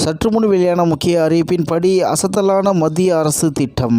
சற்று முன் வெளியான முக்கிய அறிவிப்பின்படி அசத்தலான மத்திய அரசு திட்டம்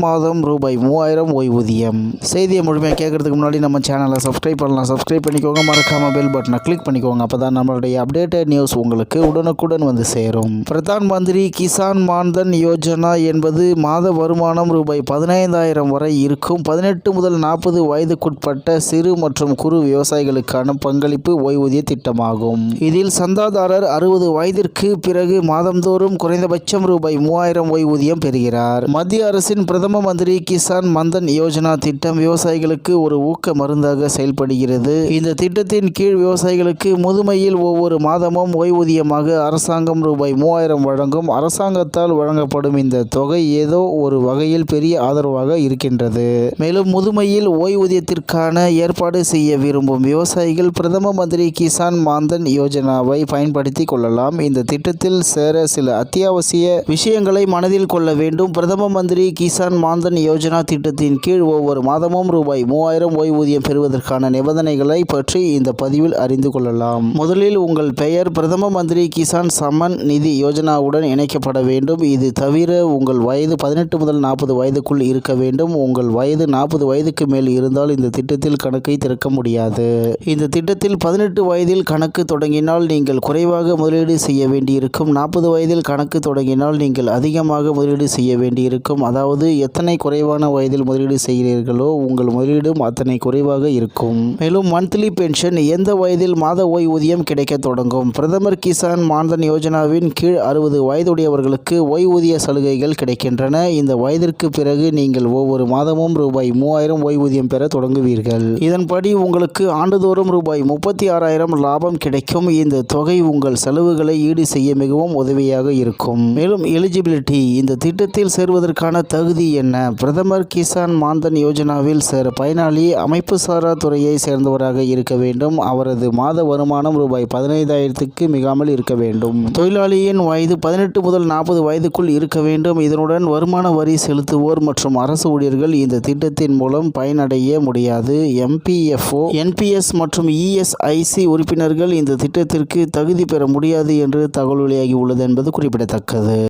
மாதம் ரூபாய் 3000 ஓய்வூதியம். செய்தியை முழுமையாக கேட்கறதுக்கு முன்னாடி நம்ம சேனலை சப்ஸ்கிரைப் பண்ணலாம். சப்ஸ்கிரைப் பண்ணிக்கோங்க, மறக்காம பெல் பட்டனை கிளிக் பண்ணிக்கோங்க. அப்போ தான் நம்மளுடைய அப்டேட்டட் நியூஸ் உங்களுக்கு உடனுக்குடன் வந்து சேரும். பிரதான் மந்திரி கிசான் மான்தன் யோஜனா என்பது மாத வருமானம் ரூபாய் 15,000 வரை இருக்கும் 18 முதல் 40 வயதுக்குட்பட்ட சிறு மற்றும் குறு விவசாயிகளுக்கான பங்களிப்பு ஓய்வூதிய திட்டமாகும். இதில் சந்தாதாரர் 60 வயதிற்கு பிறகு மாதந்தோறும் குறைந்தபட்சம் ரூபாய் 3000 ஓய்வூதியம் பெறுகிறார். மத்திய அரசின் பிரதம மந்திரி கிசான் மன்தன் யோஜனா திட்டம் விவசாயிகளுக்கு ஒரு ஊக்க மருந்தாக செயல்படுகிறது. இந்த திட்டத்தின் கீழ் விவசாயிகளுக்கு முதுமையில் ஒவ்வொரு மாதமும் ஓய்வூதியமாக அரசாங்கம் ரூபாய் 3000 வழங்கும். அரசாங்கத்தால் வழங்கப்படும் இந்த தொகை ஏதோ ஒரு வகையில் பெரிய ஆதரவாக இருக்கின்றது. மேலும் முதுமையில் ஓய்வூதியத்திற்கான ஏற்பாடு செய்ய விரும்பும் விவசாயிகள் பிரதம மந்திரி கிசான் மான்தன் யோஜனாவை பயன்படுத்திக் கொள்ளலாம். இந்த திட்டத்தில் சேர சில அத்தியாவசிய விஷயங்களை மனதில் கொள்ள வேண்டும். பிரதம மந்திரி கிசான் மான்தன் யோஜனா திட்டத்தின் கீழ் ஒவ்வொரு மாதமும் ரூபாய் 3000 ஓய்வூதியம் பெறுவதற்கான நிபந்தனைகளை பற்றி இந்த பதிவில் அறிந்து கொள்ளலாம். முதலில் உங்கள் பெயர் பிரதம மந்திரி கிசான் சம்மன் நிதி யோஜனாவுடன் இணைக்கப்பட வேண்டும். இது தவிர உங்கள் வயது 18 முதல் 40 வயதுக்குள் இருக்க வேண்டும். உங்கள் வயது 40 வயதுக்கு மேல் இருந்தால் இந்த திட்டத்தில் கணக்கை திறக்க முடியாது. இந்த திட்டத்தில் 18 வயதில் கணக்கு தொடங்கினால் நீங்கள் குறைவாக முதலீடு செய்ய வேண்டியிருக்கும். 40 வயதில் கணக்கு தொடங்கினால் நீங்கள் அதிகமாக முதலீடு செய்ய வேண்டியிருக்கும். அதாவது எத்தனை குறைவான வயதில் முதலீடு செய்கிறீர்களோ உங்கள் முதலீடும் அத்தனை குறைவாக இருக்கும். மேலும் மந்த்லி பென்ஷன் எந்த வயதில் மாத ஓய்வூதியம் கிடைக்க தொடங்கும். பிரதமர் கிசான் மான்தன் யோஜனாவின் கீழ் 60 வயதுடையவர்களுக்கு ஓய்வூதிய சலுகைகள் கிடைக்கின்றன. இந்த வயதிற்கு பிறகு நீங்கள் ஒவ்வொரு மாதமும் ரூபாய் 3000 ஓய்வூதியம் பெற தொடங்குவீர்கள். இதன்படி உங்களுக்கு ஆண்டுதோறும் ரூபாய் 36,000 லாபம் கிடைக்கும். இந்த தொகை உங்கள் செலவுகளை ஈடு செய்ய மிகவும் உதவியாக இருக்கும். மேலும் எலிஜிபிலிட்டி, இந்த திட்டத்தில் சேர்வதற்கான தகுதி என்ன? பிரதமர் கிசான் மான்தன் யோஜனாவில் சேர பயனாளி அமைப்பு சாரா துறையை சேர்ந்தவராக இருக்க வேண்டும். அவரது மாத வருமானம் ரூபாய் 15,000க்கு மிகாமல் இருக்க வேண்டும். தொழிலாளியின் வயது 18 முதல் 40 வயதுக்குள் இருக்க வேண்டும். இதனுடன் வருமான வரி செலுத்துவோர் மற்றும் அரசு ஊழியர்கள் இந்த திட்டத்தின் மூலம் பயனடைய முடியாது. MPFO, NPS மற்றும் ESIC உறுப்பினர்கள் இந்த திட்டத்திற்கு தகுதி பெற முடியாது என்று தகவல் வெளியாகி உள்ளது என்பது குறிப்பிடத்தக்கது.